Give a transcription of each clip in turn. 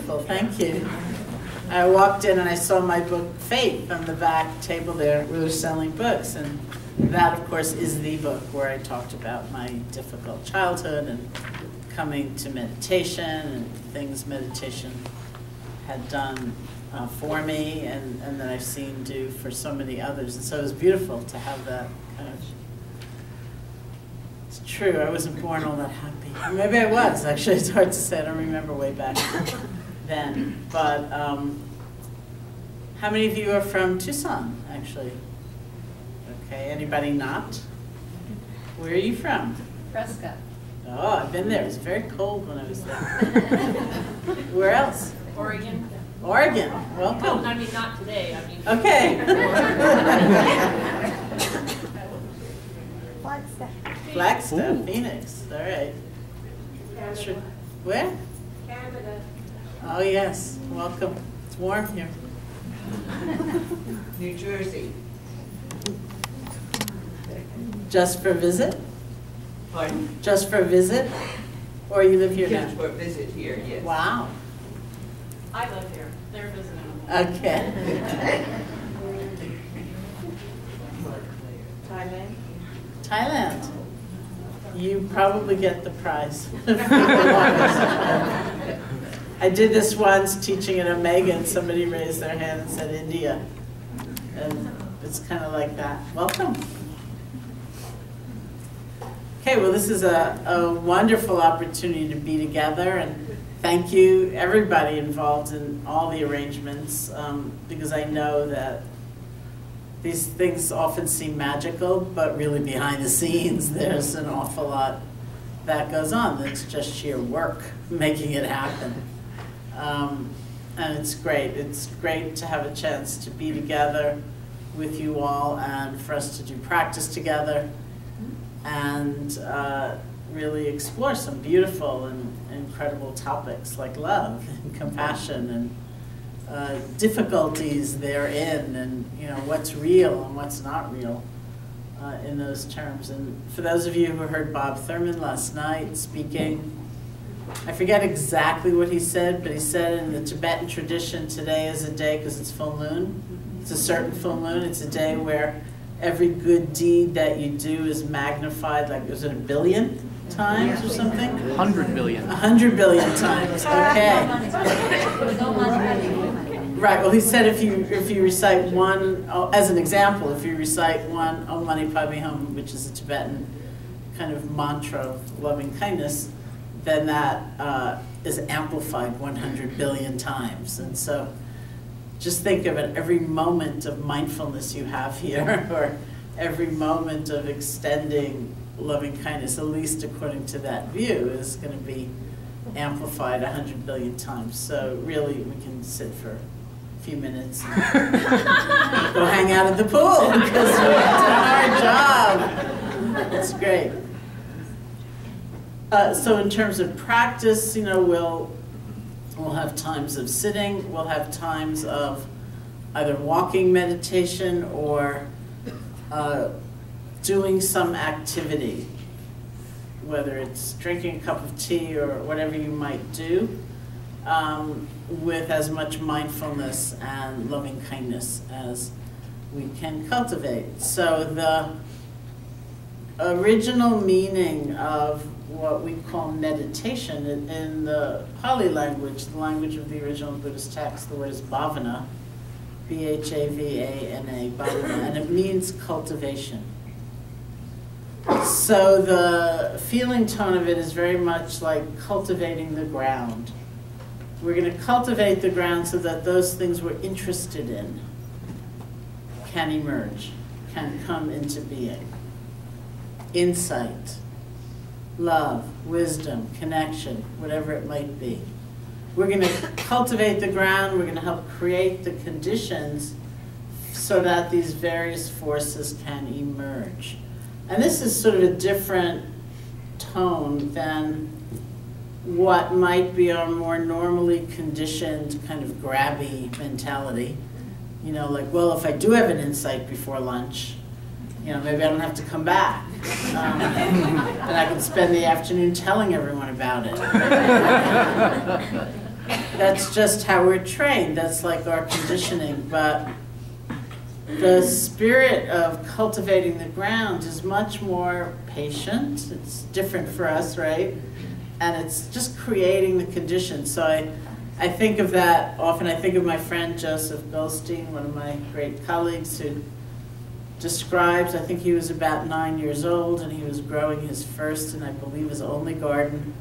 wonderful, thank you. I walked in and I saw my book, Faith, on the back table there where they're selling books. And that, of course, is the book where I talked about my difficult childhood and coming to meditation and things meditation had done for me and that I've seen do for so many others. And so it was beautiful to have that kind of, it's true, I wasn't born all that happy. Or maybe I was, actually, it's hard to say, I don't remember way back then. But how many of you are from Tucson, actually? Okay, anybody not? Where are you from? Fresca. Oh, I've been there. It was very cold when I was there. Where else? Oregon. Oregon. Welcome. Well, I mean, not today. I mean. Okay. Flagstaff. Flagstaff, Phoenix. All right. Canada. Where? Canada. Oh, yes. Welcome. It's warm here. New Jersey. Just for a visit? Pardon? Just for a visit? Or you live here Just now? for a visit here, yes. Wow. I live here. They're visiting. Okay. Thailand. Thailand. You probably get the prize. I did this once teaching at Omega and somebody raised their hand and said India. And it's kind of like that. Welcome. Okay, well this is a wonderful opportunity to be together, and thank you everybody involved in all the arrangements, because I know that these things often seem magical, but really behind the scenes there's an awful lot that goes on. That's just sheer work making it happen. And it's great. It's great to have a chance to be together with you all and for us to do practice together and really explore some beautiful and incredible topics like love and compassion and difficulties therein, and what's real and what's not real in those terms. And for those of you who heard Bob Thurman last night speaking, I forget exactly what he said, but he said in the Tibetan tradition, today is a day, because it's full moon, it's a certain full moon, it's a day where every good deed that you do is magnified, like, was it 1 billion times or something? 100 billion. 100 billion times, okay. Right, well he said if you recite one, as an example, if you recite one Om Mani Padme Hum, which is a Tibetan kind of mantra of loving kindness, then that is amplified 100 billion times. And so just think of it, every moment of mindfulness you have here, or every moment of extending loving kindness, at least according to that view, is going to be amplified 100 billion times. So really, we can sit for a few minutes and go hang out at the pool, because we've done our job. It's great. So in terms of practice, we'll have times of sitting, we'll have times of either walking meditation or doing some activity, whether it's drinking a cup of tea or whatever you might do, with as much mindfulness and loving kindness as we can cultivate. So the original meaning of what we call meditation in the Pali language, the language of the original Buddhist text, the word is bhavana, B-H-A-V-A-N-A, bhavana, and it means cultivation. So the feeling tone of it is very much like cultivating the ground. We're going to cultivate the ground so that those things we're interested in can emerge, can come into being. Insight, love, wisdom, connection, whatever it might be. We're going to cultivate the ground, we're going to help create the conditions so that these various forces can emerge. And this is sort of a different tone than what might be our more normally conditioned kind of grabby mentality. Like, well, if I do have an insight before lunch, maybe I don't have to come back. And I can spend the afternoon telling everyone about it. that's just how we're trained. That's like our conditioning. But the spirit of cultivating the ground is much more patient. It's different for us, right? And it's just creating the conditions. So I think of that often. I think of my friend Joseph Goldstein, one of my great colleagues, who describes, I think he was about 9 years old and he was growing his first and I believe his only garden.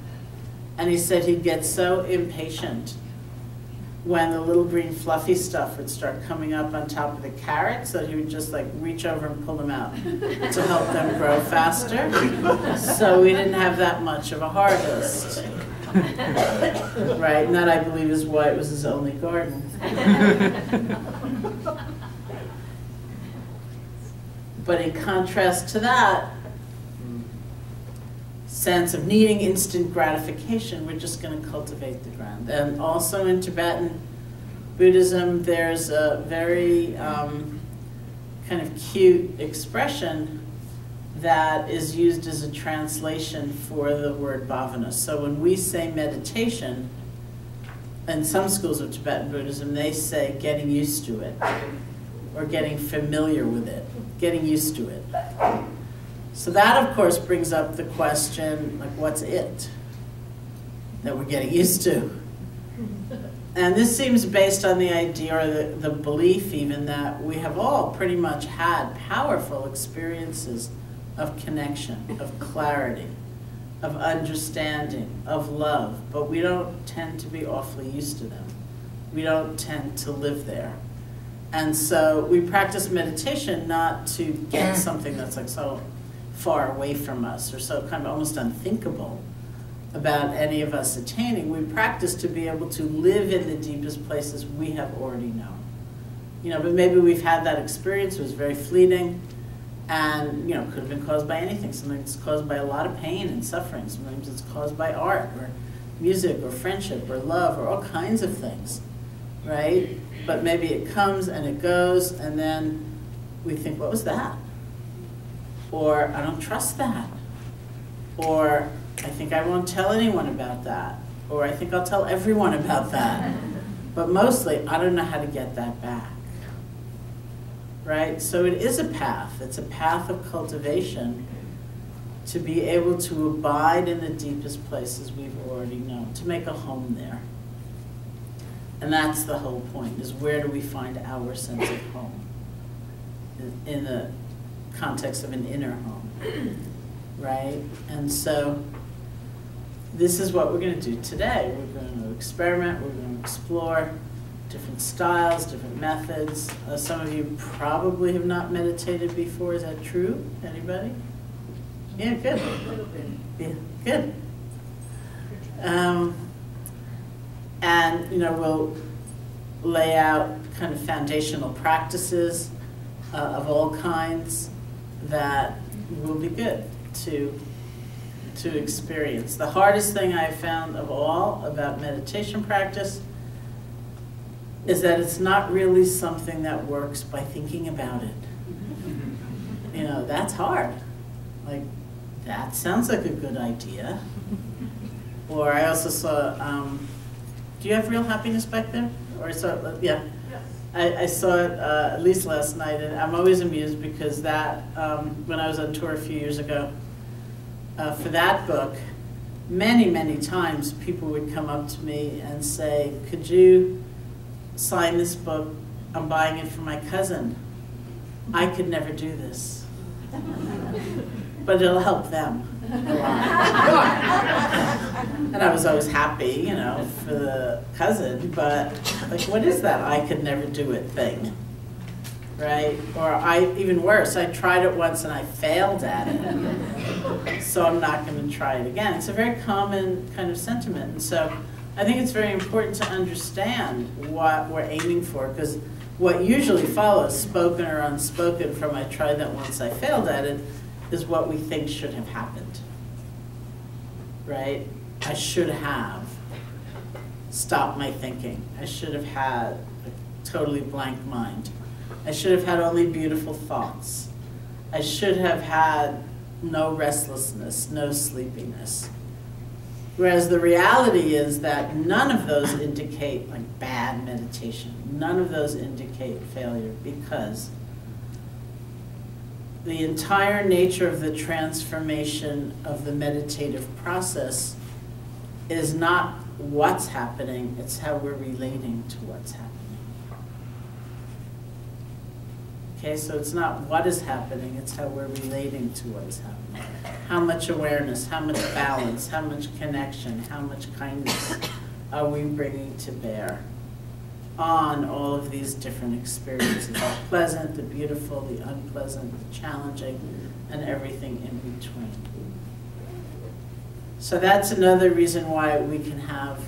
And he said he'd get so impatient when the little green fluffy stuff would start coming up on top of the carrots that he would just like reach over and pull them out to help them grow faster. So we didn't have that much of a harvest. Right, and that I believe is why it was his only garden. But in contrast to that sense of needing instant gratification, we're just going to cultivate the ground. And also in Tibetan Buddhism, there's a very kind of cute expression that is used as a translation for the word bhavana. So when we say meditation, in some schools of Tibetan Buddhism, they say getting used to it, or getting familiar with it, getting used to it. So that, of course, brings up the question, like, what's it that we're getting used to? And this seems based on the idea, or the belief even, that we have all pretty much had powerful experiences of connection, of clarity, of understanding, of love, but we don't tend to be awfully used to them. We don't tend to live there. And so we practice meditation not to get something that's like so far away from us or so kind of almost unthinkable about any of us attaining. We practice to be able to live in the deepest places we have already known. You know, but maybe we've had that experience, it was very fleeting, and you know, could have been caused by anything. Sometimes it's caused by a lot of pain and suffering. Sometimes it's caused by art or music or friendship or love or all kinds of things, right? But maybe it comes and it goes, and then we think, what was that? Or I don't trust that. Or I think I won't tell anyone about that. Or I think I'll tell everyone about that. But mostly, I don't know how to get that back. Right? So it is a path. It's a path of cultivation to be able to abide in the deepest places we've already known, to make a home there. And that's the whole point, is where do we find our sense of home in the context of an inner home, right? And so this is what we're going to do today. We're going to experiment, we're going to explore different styles, different methods. Some of you probably have not meditated before. Is that true? Anybody? Yeah, good. Yeah, good. And you know, we'll lay out kind of foundational practices of all kinds that will be good to experience. The hardest thing I've found of all about meditation practice is that it's not really something that works by thinking about it. You know, that's hard. Like, that sounds like a good idea. Or I also saw, do you have Real Happiness back there? Or I saw, yeah. I saw it at least last night, and I'm always amused because that, when I was on tour a few years ago, for that book, many, many times people would come up to me and say, could you sign this book? I'm buying it for my cousin. I could never do this. But it'll help them a lot. And I was always happy, you know, for the cousin, but like, what is that I could never do it thing? Right? Or even worse, I tried it once and I failed at it. So I'm not going to try it again. It's a very common kind of sentiment. And so I think it's very important to understand what we're aiming for, because what usually follows, spoken or unspoken, from I tried that once, I failed at it, is what we think should have happened. Right? I should have stopped my thinking. I should have had a totally blank mind. I should have had only beautiful thoughts. I should have had no restlessness, no sleepiness. Whereas the reality is that none of those indicate like bad meditation. None of those indicate failure, because the entire nature of the transformation of the meditative process is not what's happening, it's how we're relating to what's happening. Okay, so it's not what is happening, it's how we're relating to what is happening. How much awareness, how much balance, how much connection, how much kindness are we bringing to bear on all of these different experiences, the pleasant, the beautiful, the unpleasant, the challenging, and everything in between. So that's another reason why we can have,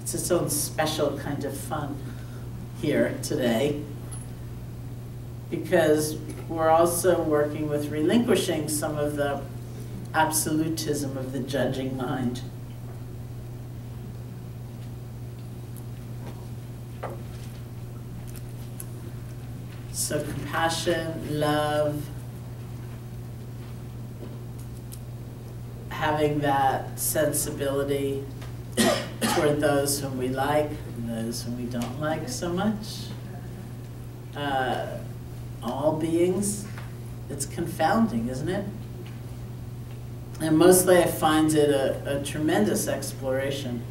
it's its own special kind of fun here today, because we're also working with relinquishing some of the absolutism of the judging mind. So compassion, love, having that sensibility toward those whom we like and those whom we don't like so much. All beings, it's confounding, isn't it? And mostly I find it a tremendous exploration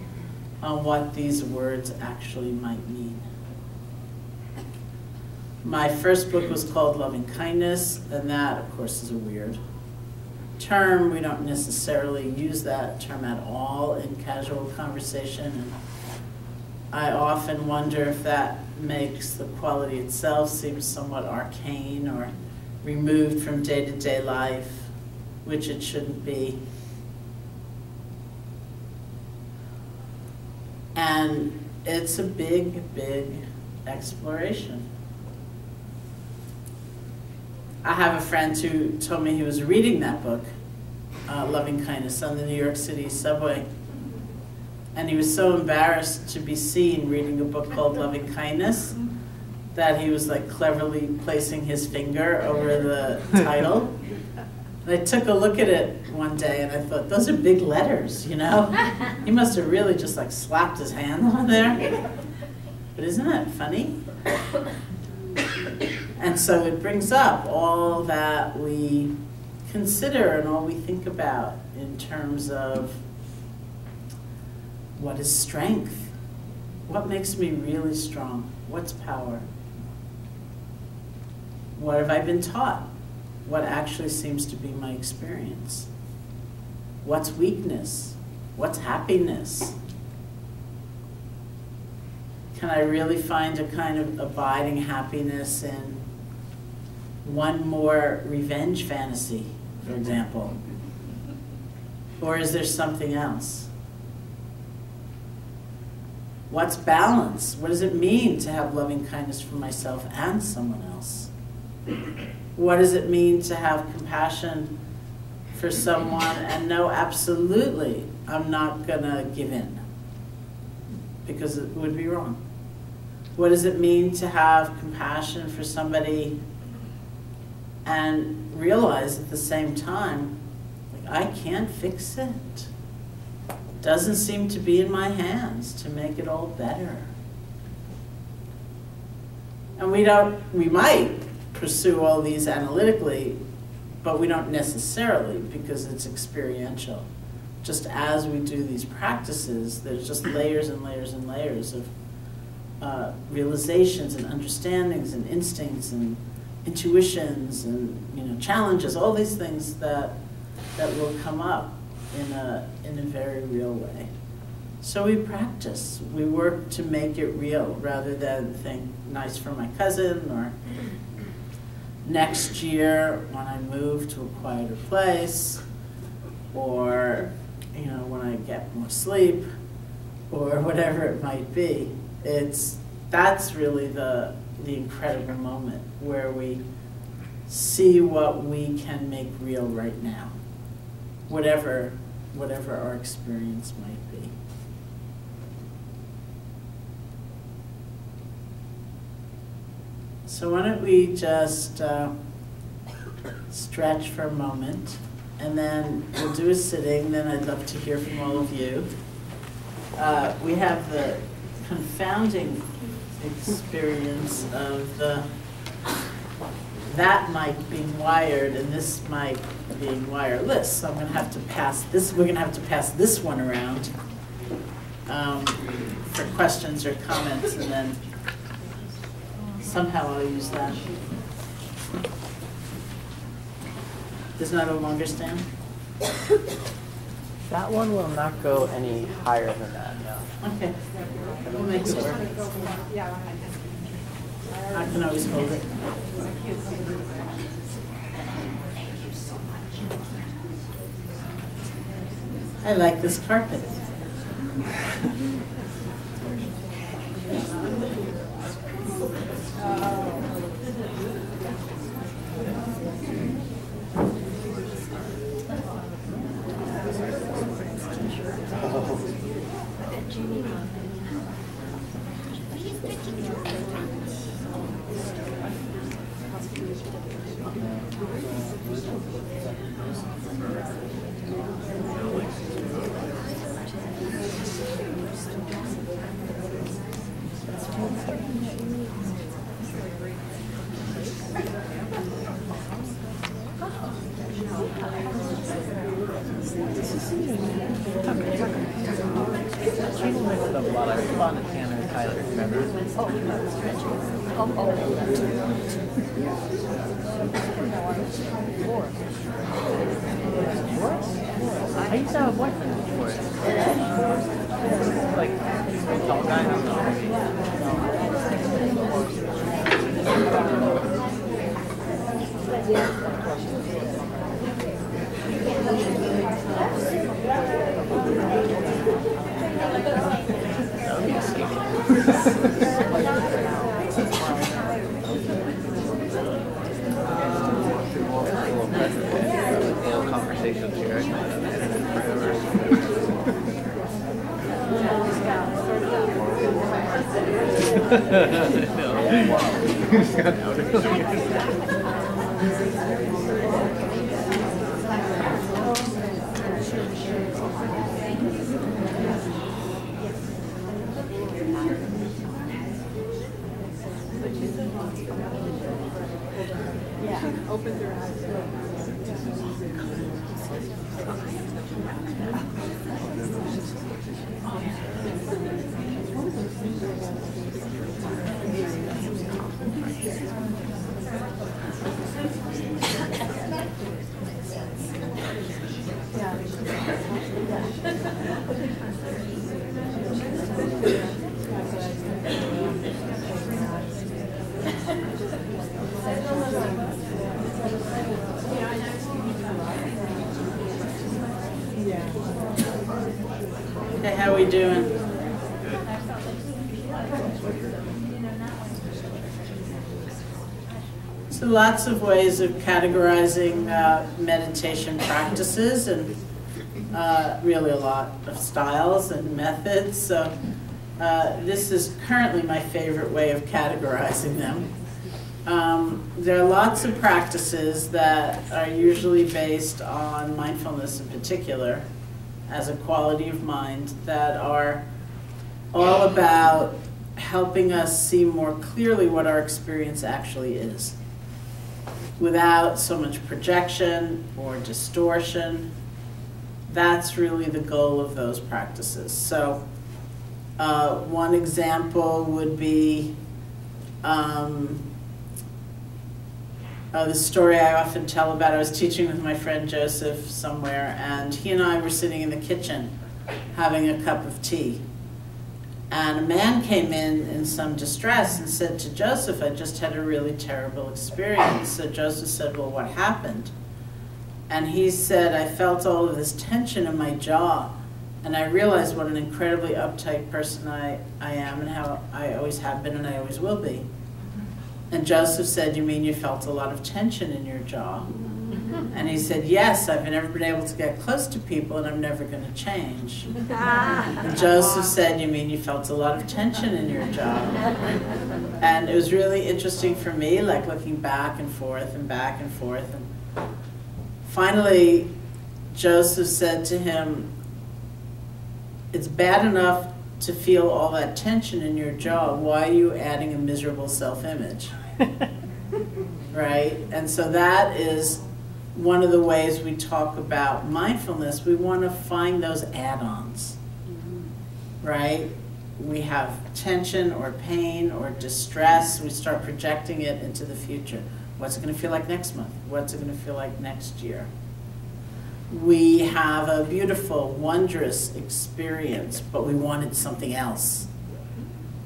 on what these words actually might mean. My first book was called Loving Kindness, and that, of course, is a weird term. We don't necessarily use that term at all in casual conversation. And I often wonder if that makes the quality itself seem somewhat arcane or removed from day-to-day life, which it shouldn't be. And it's a big, big exploration. I have a friend who told me he was reading that book, Loving Kindness, on the New York City subway. And he was so embarrassed to be seen reading a book called Loving Kindness that he was like cleverly placing his finger over the title. And I took a look at it one day and I thought, those are big letters, you know? He must have really just like slapped his hand on there. But isn't that funny? And so it brings up all that we consider and all we think about in terms of what is strength? What makes me really strong? What's power? What have I been taught? What actually seems to be my experience? What's weakness? What's happiness? Can I really find a kind of abiding happiness in one more revenge fantasy, for example? Or is there something else? What's balance? What does it mean to have loving kindness for myself and someone else? What does it mean to have compassion for someone and know absolutely I'm not gonna give in, because it would be wrong? What does it mean to have compassion for somebody and realize at the same time, like, I can't fix it. Doesn't seem to be in my hands to make it all better. And we might pursue all these analytically, but we don't necessarily, because it's experiential. Just as we do these practices, there's just layers and layers and layers of realizations and understandings and instincts and intuitions and, you know, challenges, all these things that will come up in a very real way. So we practice. We work to make it real rather than think nice for my cousin, or next year when I move to a quieter place, or, you know, when I get more sleep, or whatever it might be. That's really the incredible moment where we see what we can make real right now, whatever our experience might be. So why don't we just stretch for a moment. and then we'll do a sitting, then I'd love to hear from all of you. We have the confounding experience of that mic being wired and this mic being wireless, so I'm going to have to pass this. We're going to have to pass this one around for questions or comments, and then somehow I'll use that. Does not a longer stand? That one will not go any higher than that, no. Okay. We'll make it work. I can always hold it. I like this carpet. I used to have a boyfriend before. Like, tall guy. That would be escaping. Conversations here. Yeah, opens her eyes. Okay, how are we doing? So lots of ways of categorizing meditation practices, and really a lot of styles and methods. So this is currently my favorite way of categorizing them. There are lots of practices that are usually based on mindfulness in particular as a quality of mind that are all about helping us see more clearly what our experience actually is without so much projection or distortion. That's really the goal of those practices. So one example would be the story I often tell about. I was teaching with my friend Joseph somewhere, and he and I were sitting in the kitchen having a cup of tea. And a man came in some distress and said to Joseph, "I just had a really terrible experience." So Joseph said, "Well, what happened?" And he said, "I felt all of this tension in my jaw, and I realized what an incredibly uptight person I am, and how I always have been and I always will be." And Joseph said, "You mean you felt a lot of tension in your jaw?" And he said, "Yes, I've never been able to get close to people, and I'm never going to change." And Joseph said, "You mean you felt a lot of tension in your jaw?" And it was really interesting for me, like looking back and forth and back and forth. And finally, Joseph said to him, it's bad enough to feel all that tension in your jaw. Why are you adding a miserable self-image? Right? And so that is one of the ways we talk about mindfulness. We want to find those add-ons, right? We have tension or pain or distress. We start projecting it into the future. What's it going to feel like next month? What's it going to feel like next year? We have a beautiful, wondrous experience, but we wanted something else.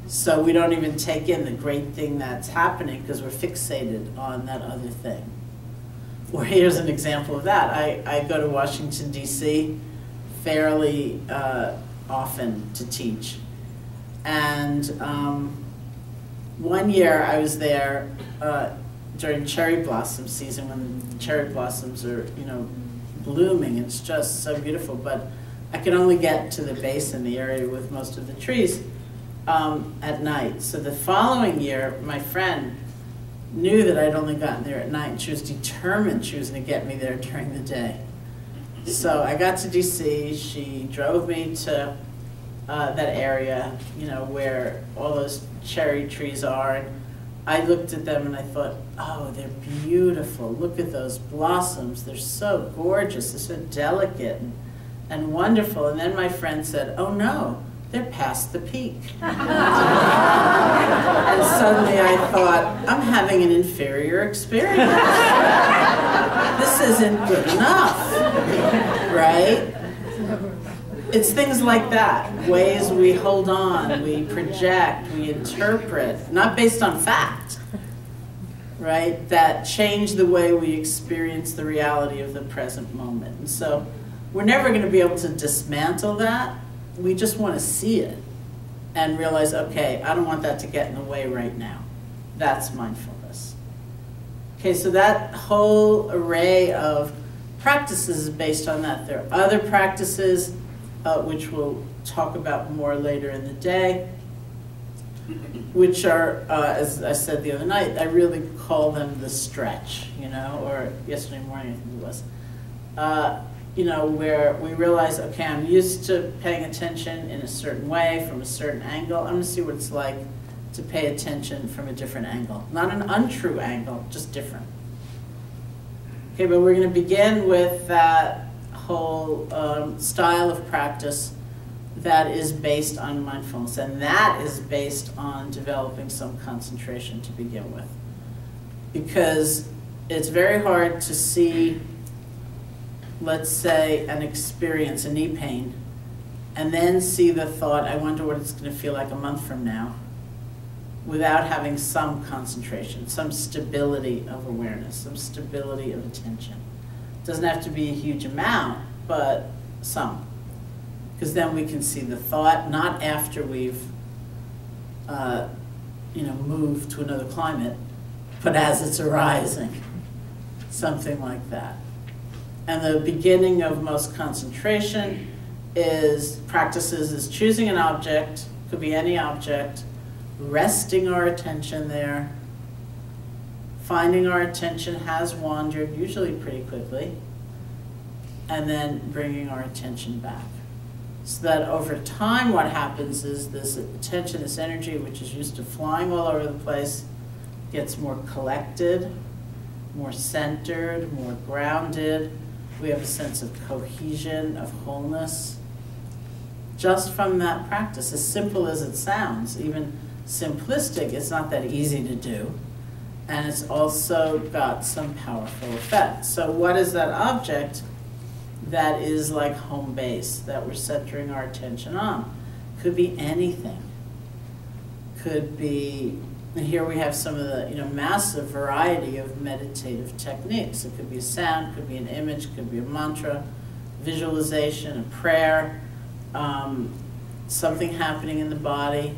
So we don't even take in the great thing that's happening because we're fixated on that other thing. Or here's an example of that. I go to Washington, D.C. fairly often to teach. And one year I was there during cherry blossom season when cherry blossoms are, blooming. It's just so beautiful, but I could only get to the base in the area with most of the trees at night. So the following year, my friend knew that I'd only gotten there at night, and she was determined she was going to get me there during the day. So I got to DC, she drove me to that area, where all those cherry trees are, and I looked at them and I thought, oh, they're beautiful. Look at those blossoms. They're so gorgeous. They're so delicate and wonderful. And then my friend said, oh no, they're past the peak. And suddenly I thought, I'm having an inferior experience. This isn't good enough, right? It's things like that, ways we hold on, we project, we interpret, not based on fact, right, that change the way we experience the reality of the present moment. And so we're never going to be able to dismantle that. We just want to see it and realize, okay, I don't want that to get in the way right now. That's mindfulness. Okay, so that whole array of practices is based on that. There are other practices which we'll talk about more later in the day, which are, as I said the other night, I really call them the stretch, or yesterday morning I think it was, where we realize, okay, I'm used to paying attention in a certain way, from a certain angle. I'm going to see what it's like to pay attention from a different angle. Not an untrue angle, just different. Okay, but we're going to begin with that whole style of practice that is based on mindfulness, and that is based on developing some concentration to begin with. Because it's very hard to see, let's say, an experience, a knee pain, and then see the thought, I wonder what it's going to feel like a month from now, without having some concentration, some stability of awareness, some stability of attention. It doesn't have to be a huge amount, but some. Because then we can see the thought, not after we've moved to another climate, but as it's arising, something like that. And the beginning of most concentration practices is choosing an object, could be any object, resting our attention there, finding our attention has wandered, usually pretty quickly, and then bringing our attention back. So that over time what happens is this attention, this energy, which is used to flying all over the place, gets more collected, more centered, more grounded. We have a sense of cohesion, of wholeness, just from that practice. As simple as it sounds, even simplistic, it's not that easy to do. And it's also got some powerful effects. So what is that object that is like home base, that we're centering our attention on? Could be anything. Could be, and here we have some of the massive variety of meditative techniques. It could be a sound, could be an image, could be a mantra, visualization, a prayer, something happening in the body.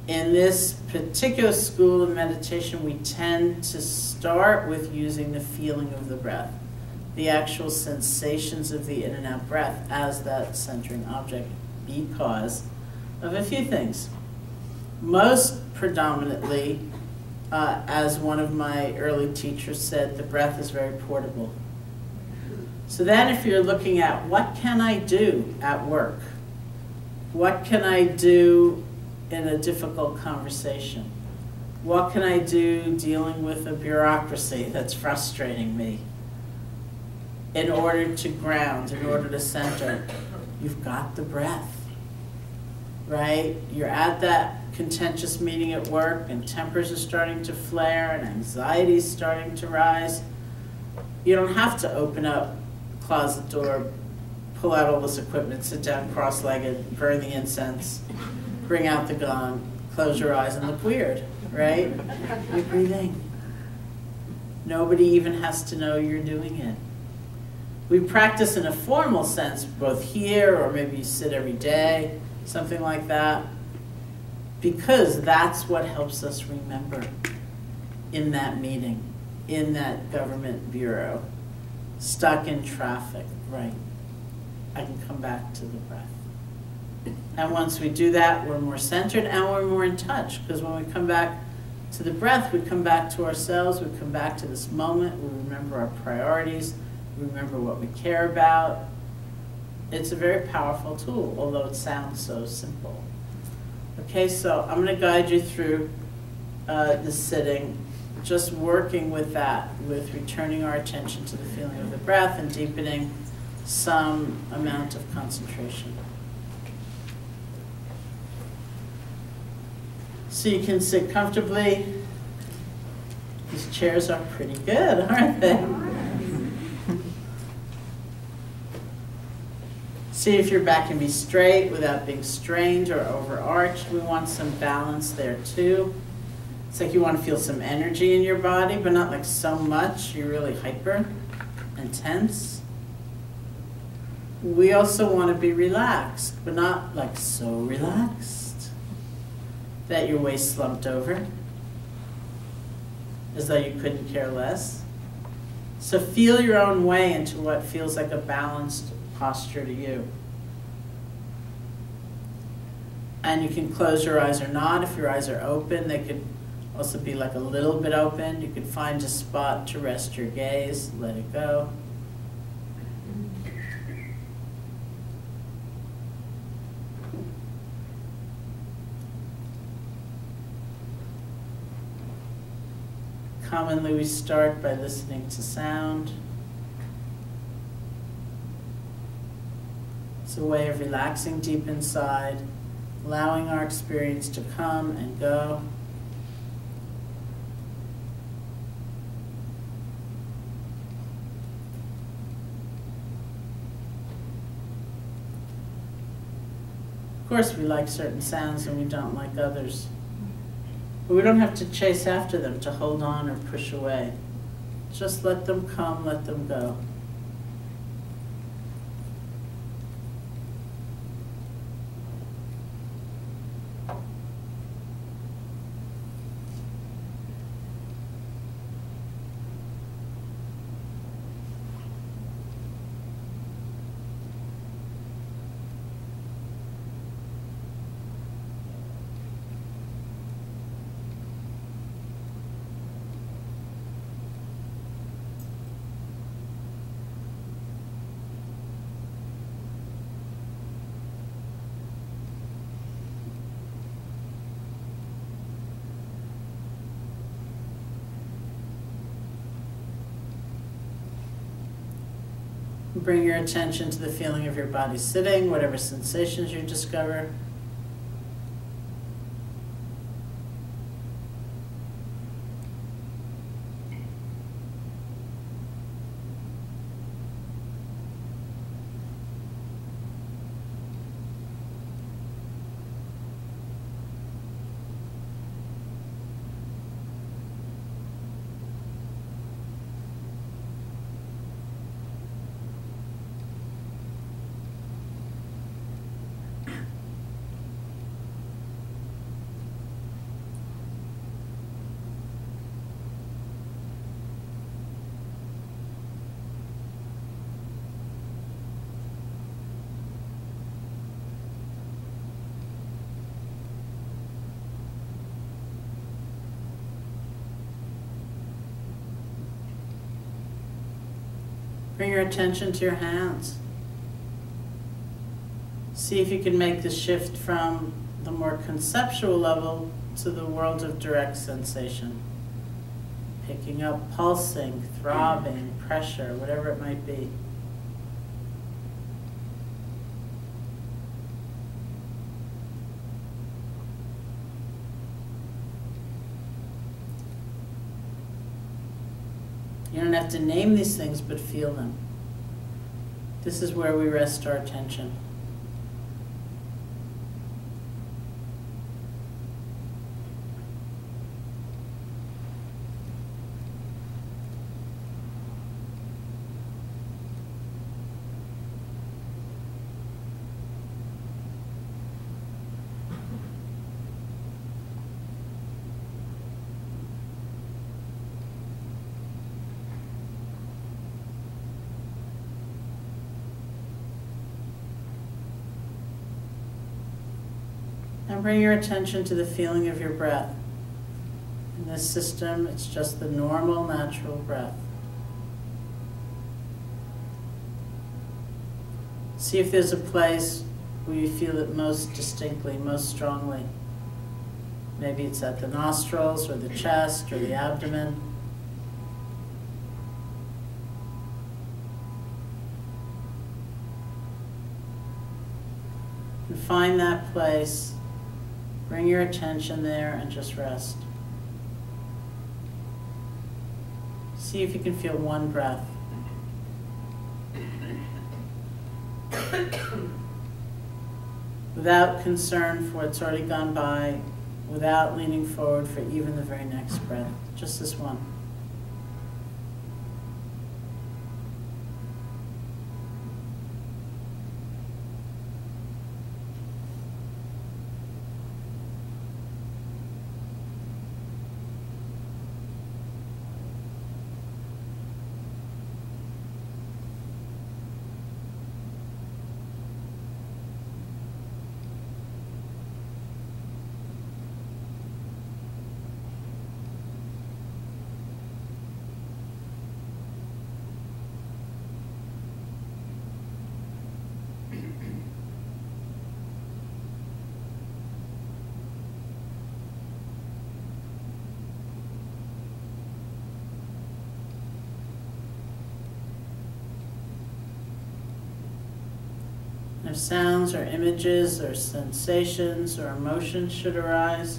In this particular school of meditation, we tend to start with using the feeling of the breath, the actual sensations of the in and out breath as that centering object, because of a few things. Most predominantly, as one of my early teachers said, the breath is very portable. So then if you're looking at what can I do at work? What can I do in a difficult conversation? What can I do dealing with a bureaucracy that's frustrating me? In order to ground, in order to center, you've got the breath, right? You're at that contentious meeting at work and tempers are starting to flare and anxiety is starting to rise. You don't have to open up the closet door, pull out all this equipment, sit down cross-legged, burn the incense, bring out the gong, close your eyes and look weird, right? You're breathing. Nobody even has to know you're doing it. We practice in a formal sense, both here or maybe you sit every day, something like that, because that's what helps us remember in that meeting, in that government bureau, stuck in traffic, right? I can come back to the breath. And once we do that, we're more centered and we're more in touch, because when we come back to the breath, we come back to ourselves, we come back to this moment, we remember our priorities, we remember what we care about. It's a very powerful tool, although it sounds so simple. Okay, so I'm going to guide you through the sitting, just working with that, with returning our attention to the feeling of the breath and deepening some amount of concentration. So you can sit comfortably. These chairs are pretty good, aren't they? See if your back can be straight without being strained or overarched. We want some balance there too. It's like you want to feel some energy in your body, but not like so much you're really hyper and tense. We also want to be relaxed, but not like so relaxed that your waist slumped over, as though you couldn't care less. So feel your own way into what feels like a balanced posture to you. And you can close your eyes or not. If your eyes are open, they could also be like a little bit open. You could find a spot to rest your gaze, let it go. Commonly we start by listening to sound. It's a way of relaxing deep inside, allowing our experience to come and go. Of course, we like certain sounds and we don't like others. But we don't have to chase after them, to hold on or push away. Just let them come, let them go. Bring your attention to the feeling of your body sitting, whatever sensations you discover. Bring your attention to your hands. See if you can make the shift from the more conceptual level to the world of direct sensation. Picking up pulsing, throbbing, pressure, whatever it might be. You don't have to name these things, but feel them. This is where we rest our attention. Now bring your attention to the feeling of your breath. In this system, it's just the normal, natural breath. See if there's a place where you feel it most distinctly, most strongly. Maybe it's at the nostrils, or the chest, or the abdomen. And find that place. Bring your attention there and just rest. See if you can feel one breath. Without concern for what's already gone by, without leaning forward for even the very next breath. Just this one. If sounds or images or sensations or emotions should arise,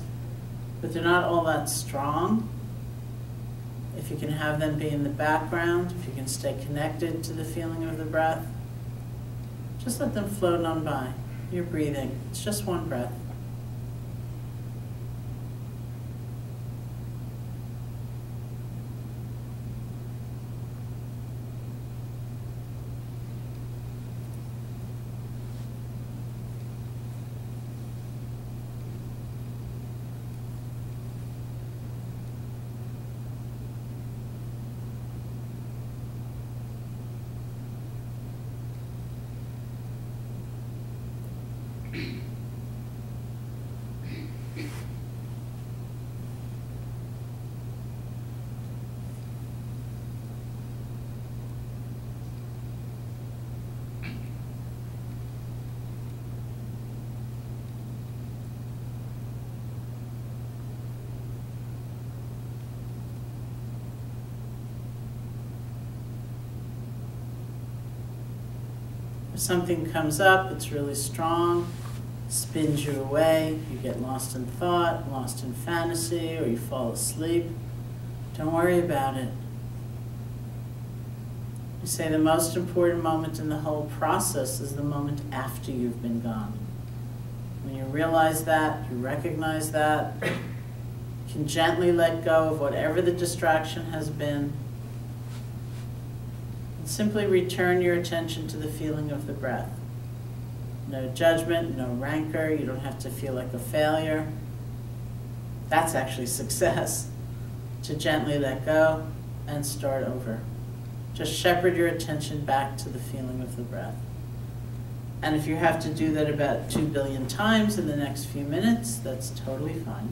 but they're not all that strong, if you can have them be in the background, if you can stay connected to the feeling of the breath, just let them float on by. You're breathing. It's just one breath. If something comes up, it's really strong, spins you away, you get lost in thought, lost in fantasy, or you fall asleep, don't worry about it. You say the most important moment in the whole process is the moment after you've been gone. When you realize that, you recognize that, you can gently let go of whatever the distraction has been, and simply return your attention to the feeling of the breath. No judgment, no rancor, you don't have to feel like a failure. That's actually success, to gently let go and start over. Just shepherd your attention back to the feeling of the breath. And if you have to do that about 2 billion times in the next few minutes, that's totally fine.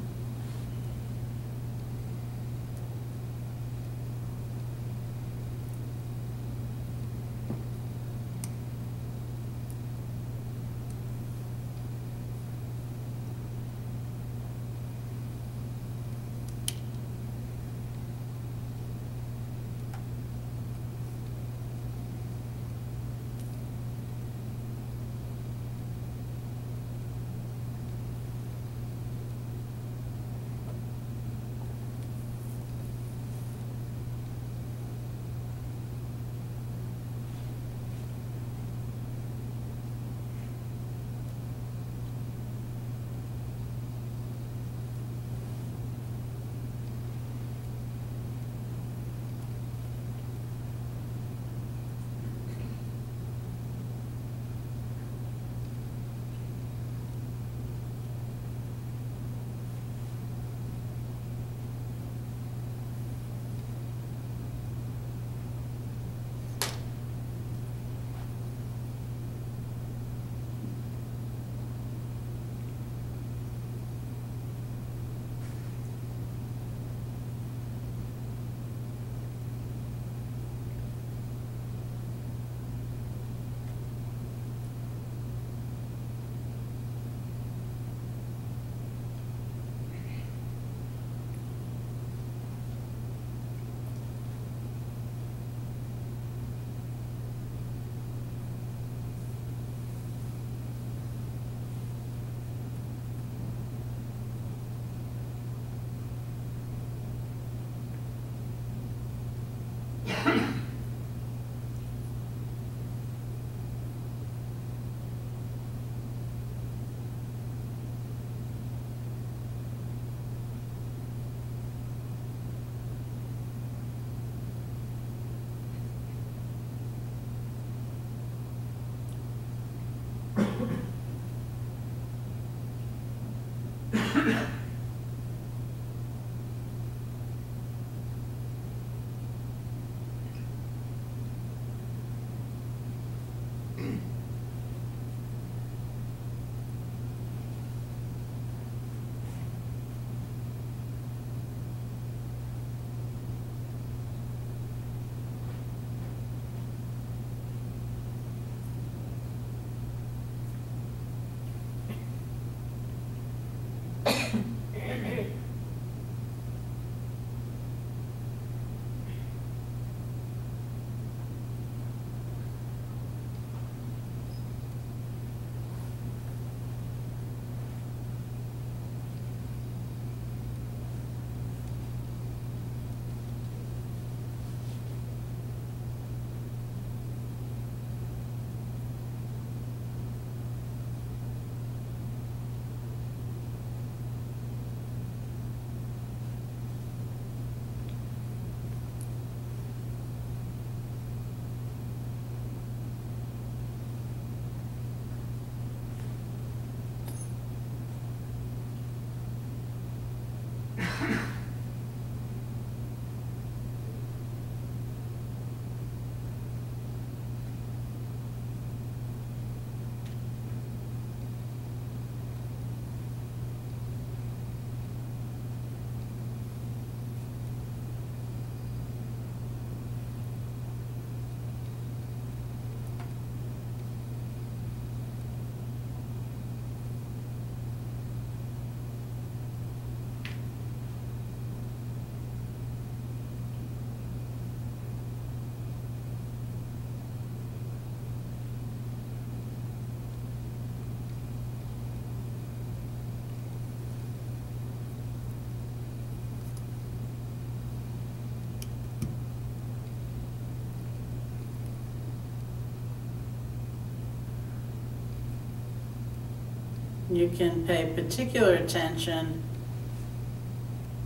You can pay particular attention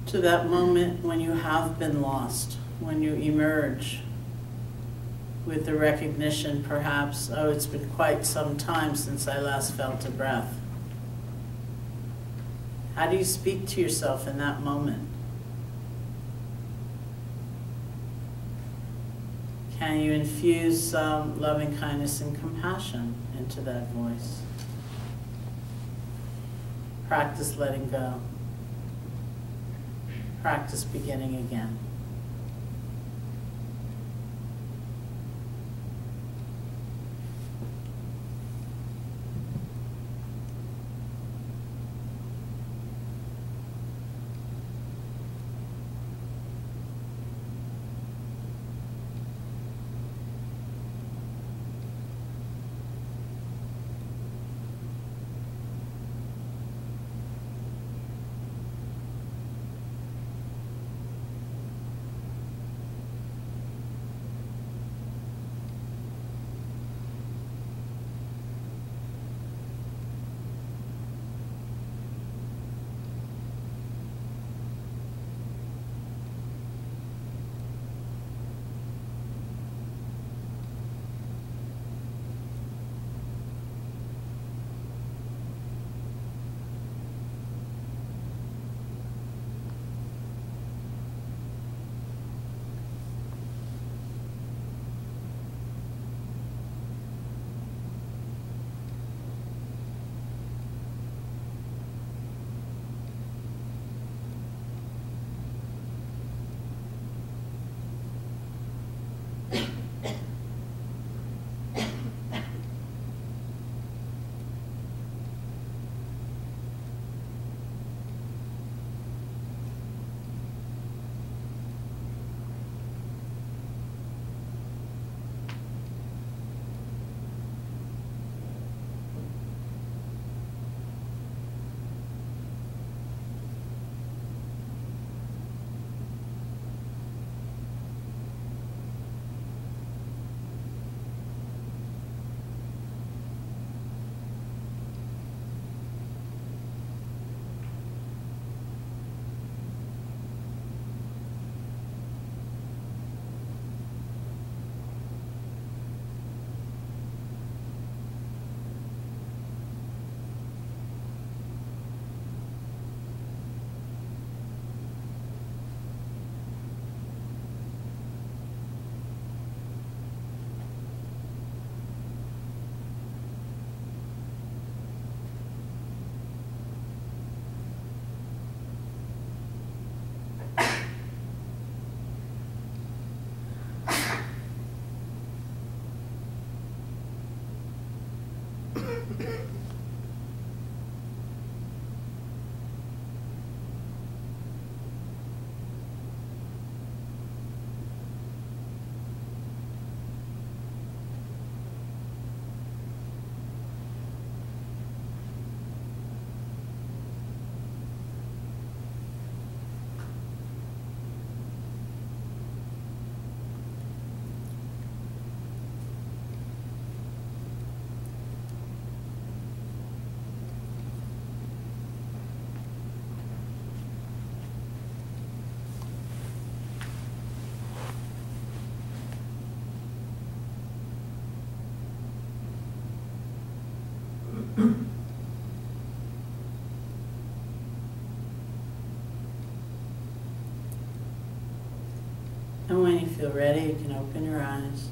to that moment when you have been lost, when you emerge with the recognition perhaps, oh, it's been quite some time since I last felt a breath. How do you speak to yourself in that moment? Can you infuse some loving kindness and compassion into that voice? Practice letting go. Practice beginning again. And when you feel ready, you can open your eyes.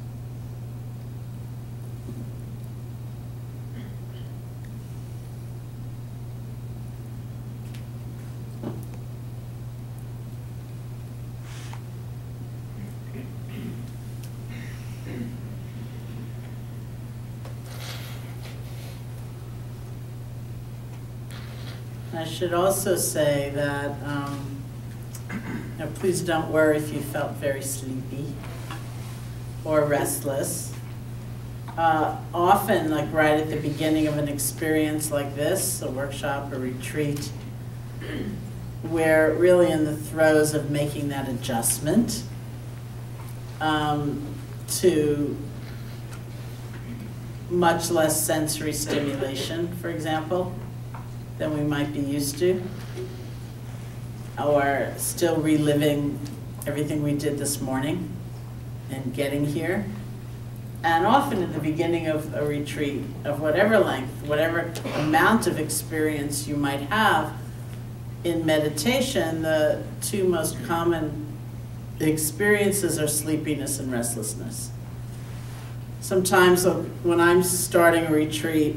I should also say that now please don't worry if you felt very sleepy or restless. Often, like right at the beginning of an experience like this, a workshop, a retreat, we're really in the throes of making that adjustment to much less sensory stimulation, for example, than we might be used to, or still reliving everything we did this morning and getting here. And often in the beginning of a retreat of whatever length, whatever amount of experience you might have in meditation, the two most common experiences are sleepiness and restlessness. Sometimes when I'm starting a retreat,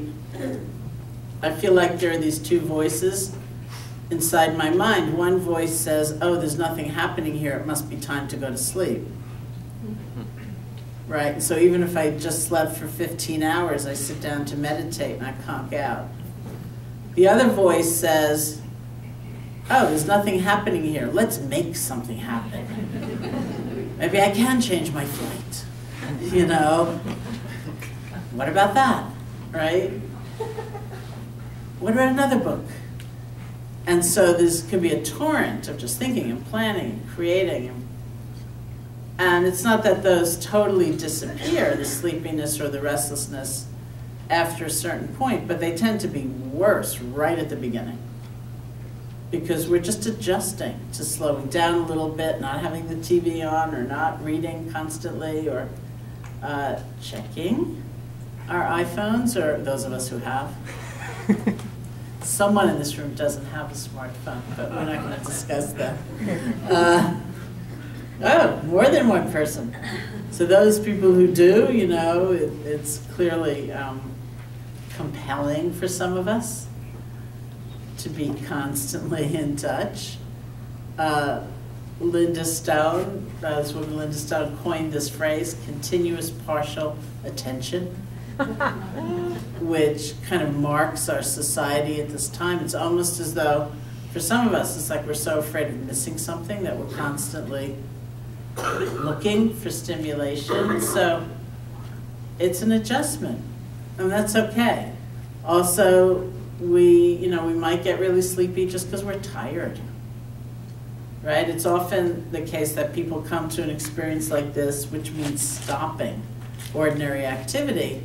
I feel like there are these two voices inside my mind. One voice says, oh, there's nothing happening here, it must be time to go to sleep. Right? So even if I just slept for 15 hours, I sit down to meditate and I conk out. The other voice says, oh, there's nothing happening here, let's make something happen. Maybe I can change my flight, you know? What about that, right? What about another book? And so this could be a torrent of just thinking and planning and creating. And it's not that those totally disappear, the sleepiness or the restlessness, after a certain point, but they tend to be worse right at the beginning. Because we're just adjusting to slowing down a little bit, not having the TV on, or not reading constantly, or checking our iPhones, or those of us who have. Someone in this room doesn't have a smartphone, but we're not going to discuss that. Oh, more than one person. So those people who do, you know, it's clearly compelling for some of us to be constantly in touch. Linda Stone, this woman Linda Stone, coined this phrase, continuous partial attention, which kind of marks our society at this time. It's almost as though, for some of us, it's like we're so afraid of missing something that we're constantly looking for stimulation. So it's an adjustment, and that's okay. Also, we might get really sleepy just because we're tired, right? It's often the case that people come to an experience like this, which means stopping ordinary activity,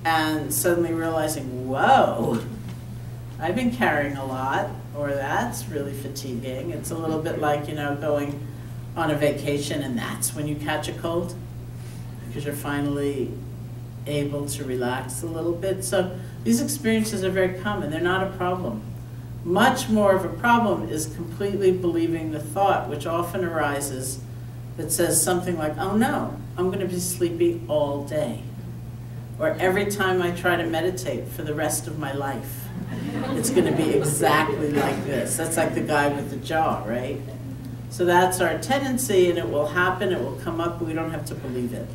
and suddenly realizing, whoa, I've been carrying a lot, or that's really fatiguing. It's a little bit like, going on a vacation and that's when you catch a cold, because you're finally able to relax a little bit. So these experiences are very common. They're not a problem. Much more of a problem is completely believing the thought, which often arises, that says something like, oh no, I'm going to be sleepy all day. Or every time I try to meditate for the rest of my life, it's going to be exactly like this. That's like the guy with the jaw, right? So that's our tendency, and it will happen, it will come up, but we don't have to believe it.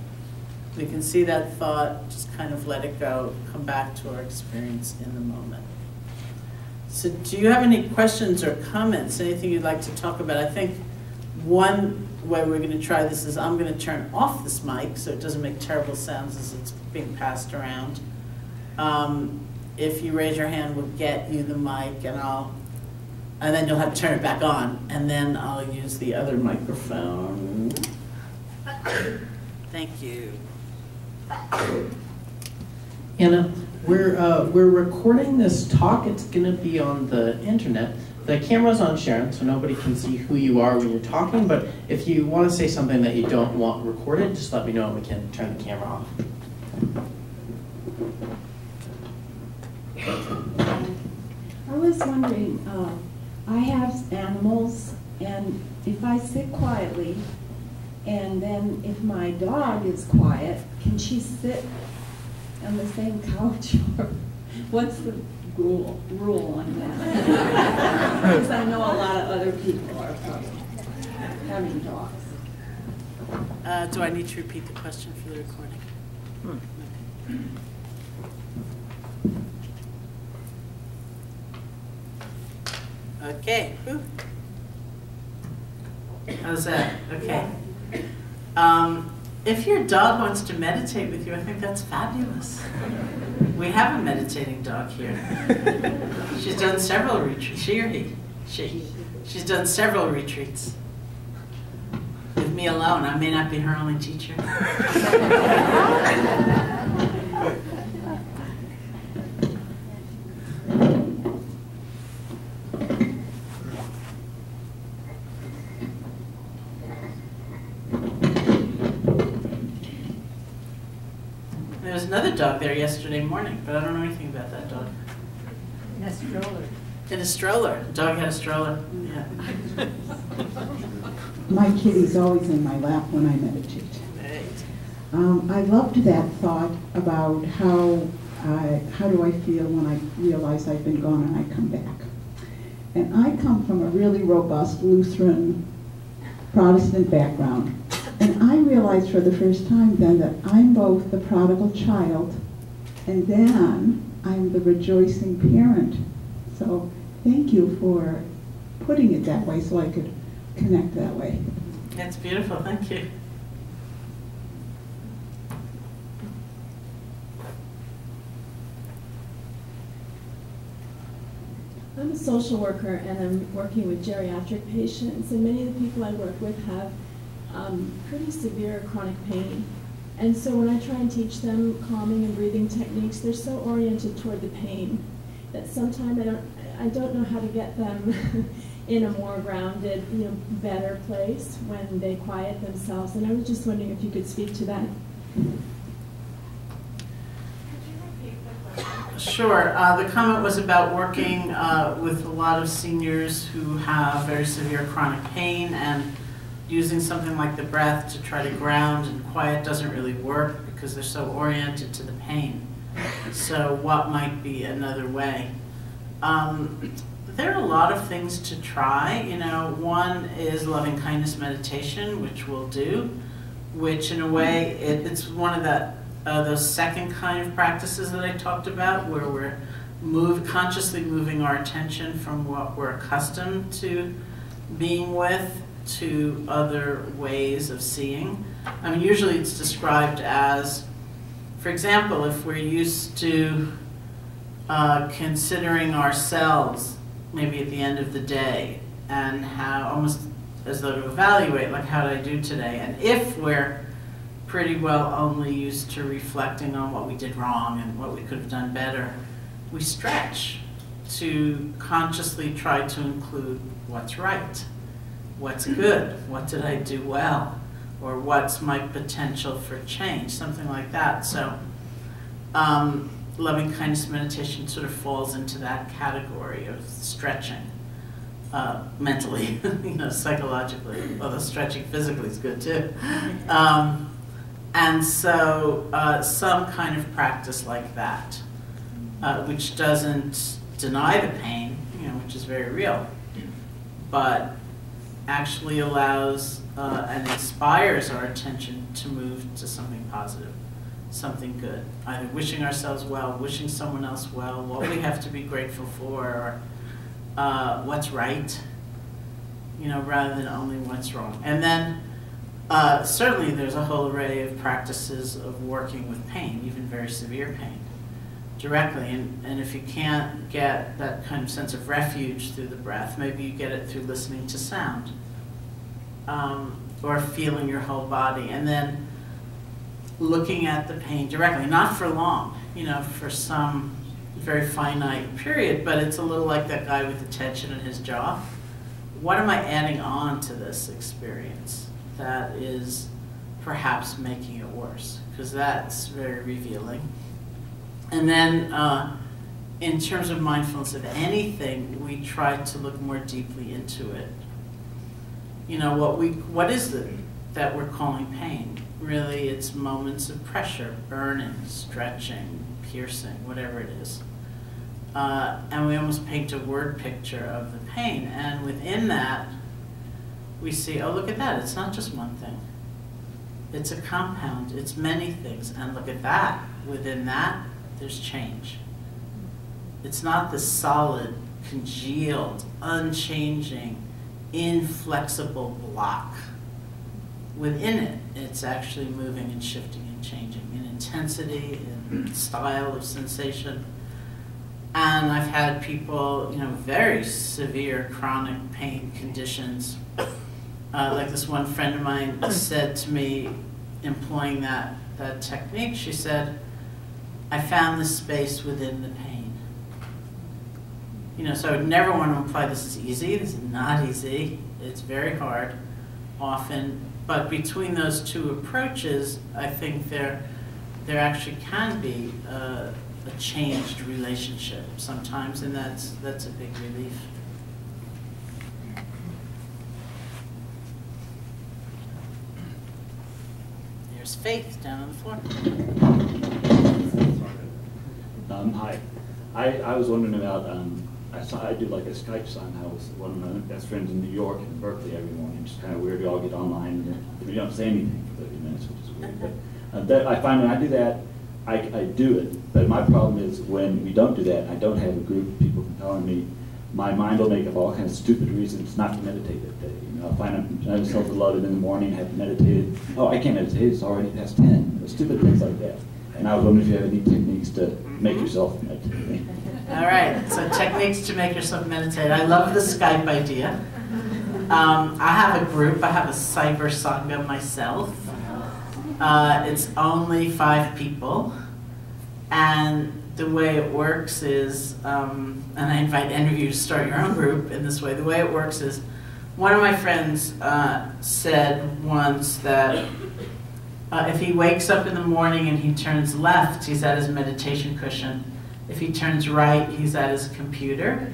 We can see that thought, just kind of let it go, come back to our experience in the moment. So do you have any questions or comments, anything you'd like to talk about? I think one way we're going to try this is I'm going to turn off this mic so it doesn't make terrible sounds as it's being passed around. If you raise your hand, we'll get you the mic, and then you'll have to turn it back on, and then I'll use the other microphone. Thank you. Anna, we're recording this talk. It's going to be on the internet. The camera's on Sharon, so nobody can see who you are when you're talking, but if you want to say something that you don't want recorded, just let me know and we can turn the camera off. was wondering, I have animals, and if I sit quietly, and then if my dog is quiet, can she sit on the same couch? Or what's the rule on that? Because I know a lot of other people are having dogs. Do I need to repeat the question for the recording? Okay. Whew. How's that? Okay. If your dog wants to meditate with you, I think that's fabulous. We have a meditating dog here. She's done several retreats. She or he? She. She's done several retreats. With me alone. I may not be her only teacher. There was another dog there yesterday morning, but I don't know anything about that dog. In a stroller. In a stroller. The dog had a stroller. Yeah. My kitty's always in my lap when I meditate. Right. I loved that thought about how do I feel when I realize I've been gone and I come back. And I come from a really robust Lutheran Protestant background. And I realized for the first time then that I'm both the prodigal child and then I'm the rejoicing parent. So thank you for putting it that way so I could connect that way. That's beautiful. Thank you. I'm a social worker and I'm working with geriatric patients, and many of the people I work with have pretty severe chronic pain. And so when I try and teach them calming and breathing techniques, they're so oriented toward the pain that sometimes I don't know how to get them in a more grounded, better place when they quiet themselves. And I was just wondering if you could speak to that. Sure. The comment was about working with a lot of seniors who have very severe chronic pain, and using something like the breath to try to ground and quiet doesn't really work because they're so oriented to the pain. So what might be another way? There are a lot of things to try. One is loving kindness meditation, which we'll do, which in a way it's one of those second kind of practices that I talked about, where we're consciously moving our attention from what we're accustomed to being with to other ways of seeing. I mean, usually it's described as, for example, if we're used to considering ourselves maybe at the end of the day and how, almost as though to evaluate, like, how did I do today? And if we're pretty well only used to reflecting on what we did wrong and what we could have done better, we stretch to consciously try to include what's right, what's good, what did I do well, or what's my potential for change, something like that. So loving kindness meditation sort of falls into that category of stretching mentally, psychologically, although stretching physically is good too. And so some kind of practice like that, which doesn't deny the pain, which is very real, but actually allows and inspires our attention to move to something positive, something good, either wishing ourselves well, wishing someone else well, what we have to be grateful for, or what's right, rather than only what's wrong. And then certainly there's a whole array of practices of working with pain, even very severe pain, directly. And if you can't get that kind of sense of refuge through the breath, maybe you get it through listening to sound, or feeling your whole body, and then looking at the pain directly, not for long, for some very finite period, but it's a little like that guy with the tension in his jaw. What am I adding on to this experience that is perhaps making it worse? Because that's very revealing. And then in terms of mindfulness of anything, we try to look more deeply into it. You know, what is it that we're calling pain? Really, it's moments of pressure, burning, stretching, piercing, whatever it is. And we almost paint a word picture of the pain. And within that, we see, oh, look at that, it's not just one thing. It's a compound, it's many things. And look at that, within that, there's change. It's not the solid, congealed, unchanging, inflexible block. Within it, it's actually moving and shifting and changing in intensity, in style of sensation. And I've had people, you know, very severe chronic pain conditions. Like this one friend of mine said to me, employing that technique, she said, I found the space within the pain. You know, so I would never want to imply this is easy. This is not easy. It's very hard, often. But between those two approaches, I think there actually can be a changed relationship sometimes, and that's a big relief. There's Faith down on the floor. Hi. I was wondering about, I do like a Skype sign house. One of my best friends in New York and Berkeley every morning. It's kind of weird. We all get online and we don't say anything for 30 minutes, which is weird. But I find when I do that, I do it. But my problem is when we don't do that, I don't have a group of people telling me, my mind will make up all kinds of stupid reasons not to meditate that day. You know, I find I'm self-loaded in the morning, have meditated. Oh, I can't meditate, it's already past 10. Stupid things like that. And I was wondering if you have any techniques to make yourself meditate. All right, so techniques to make yourself meditate. I love the Skype idea. I have a group, I have a cyber sangha myself. It's only 5 people. And the way it works is, and I invite any of you to start your own group in this way. The way it works is, one of my friends said once that if he wakes up in the morning and he turns left, he's at his meditation cushion. If he turns right, he's at his computer.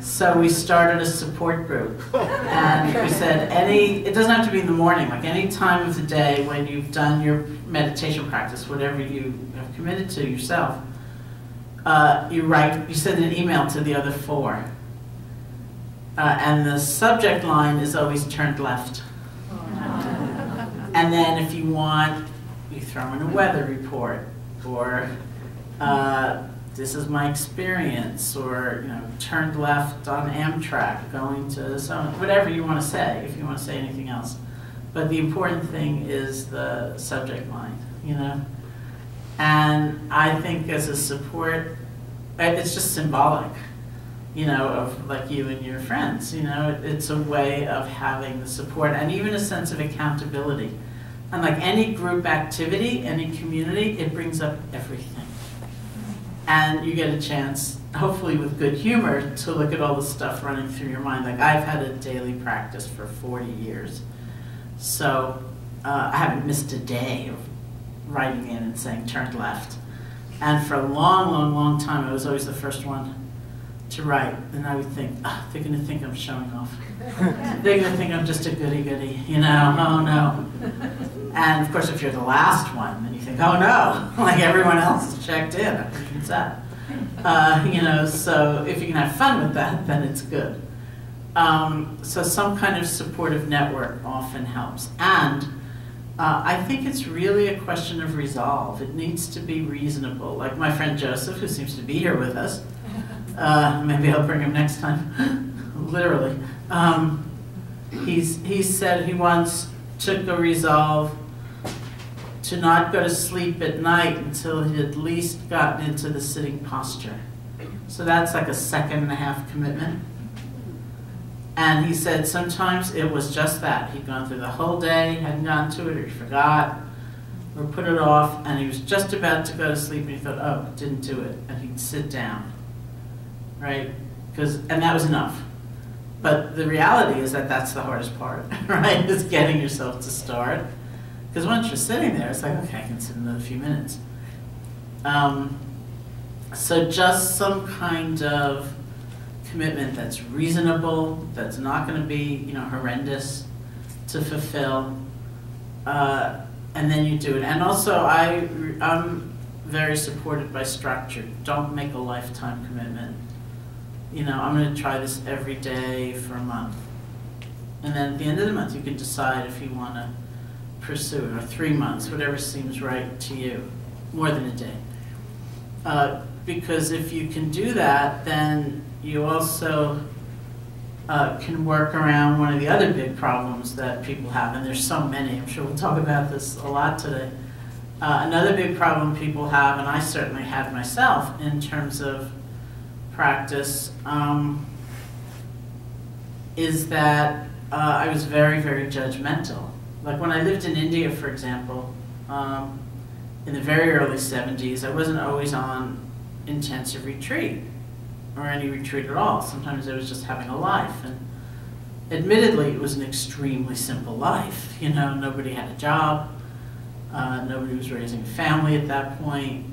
So we started a support group. And we said, it doesn't have to be in the morning, like any time of the day when you've done your meditation practice, whatever you have committed to yourself, you send an email to the other 4. And the subject line is always turned left. And then if you want, you throw in a weather report, or this is my experience, or, you know, turned left on Amtrak, going to whatever you want to say, if you want to say anything else. But the important thing is the subject line, you know. And I think as a support, it's just symbolic, you know, of like you and your friends, you know. It's a way of having the support and even a sense of accountability. And like any group activity, any community, it brings up everything. And you get a chance, hopefully with good humor, to look at all the stuff running through your mind. Like I've had a daily practice for 40 years. So I haven't missed a day of writing in and saying turned left. And for a long, long, long time, I was always the first one to write. And I would think, oh, they're going to think I'm showing off. They're going to think I'm just a goody-goody, you know, oh no. And of course, if you're the last one, then you think, oh no, like everyone else is checked in. I think it's that. You know, so if you can have fun with that, then it's good. So some kind of supportive network often helps. And I think it's really a question of resolve. It needs to be reasonable. Like my friend Joseph, who seems to be here with us, maybe I'll bring him next time, literally. He said he once took a resolve to not go to sleep at night until he at least gotten into the sitting posture. So that's like a 2.5 commitment. And he said sometimes it was just that. He'd gone through the whole day, hadn't gone to it, or he forgot, or put it off, and he was just about to go to sleep, and he thought, oh, didn't do it, and he'd sit down, right? And that was enough. But the reality is that that's the hardest part, right? Is getting yourself to start. Because once you're sitting there, it's like, okay, I can sit another few minutes. So just some kind of commitment that's reasonable, that's not going to be, horrendous to fulfill, and then you do it. And also, I'm very supported by structure. Don't make a lifetime commitment. I'm going to try this every day for a month. And then at the end of the month, you can decide if you want to pursue it, or 3 months, whatever seems right to you, more than a day. Because if you can do that, then you also can work around one of the other big problems that people have, and there's so many. I'm sure we'll talk about this a lot today. Another big problem people have, and I certainly had myself in terms of practice, is that I was very, very judgmental. Like when I lived in India, for example, in the very early 70s, I wasn't always on intensive retreat or any retreat at all. Sometimes I was just having a life, and admittedly it was an extremely simple life. Nobody had a job, nobody was raising a family at that point.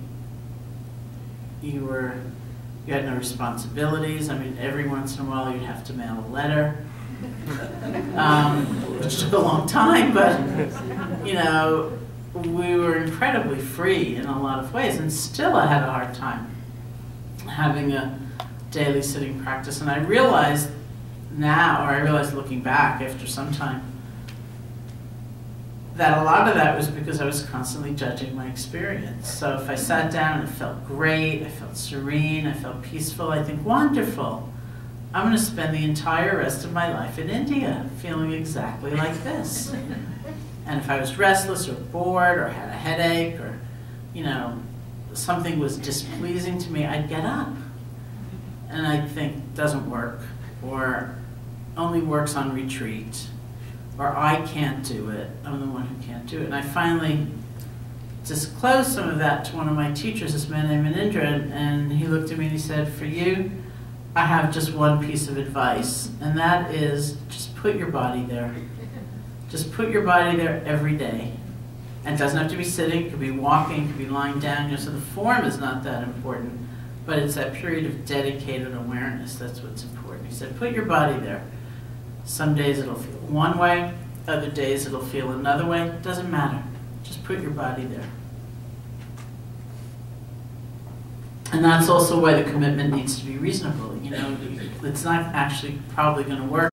You had no responsibilities. I mean, every once in a while you'd have to mail a letter, which took a long time, but we were incredibly free in a lot of ways, and still I had a hard time having a daily sitting practice. And I realized now, or I realized looking back after some time, that a lot of that was because I was constantly judging my experience. So if I sat down and it felt great, I felt serene, I felt peaceful, I think, wonderful. I'm going to spend the entire rest of my life in India feeling exactly like this. And if I was restless or bored or had a headache or, something was displeasing to me, I'd get up. And I'd think, doesn't work, or only works on retreat, or I can't do it, I'm the one who can't do it. And I finally disclosed some of that to one of my teachers, this man named Manindra, and he looked at me and he said, for you, I have just one piece of advice, and that is just put your body there. Just put your body there every day. And it doesn't have to be sitting, it could be walking, it could be lying down, so the form is not that important, but it's that period of dedicated awareness that's what's important. He said, put your body there. Some days it'll feel one way, other days it'll feel another way, it doesn't matter. Just put your body there. And that's also why the commitment needs to be reasonable. It's not actually probably going to work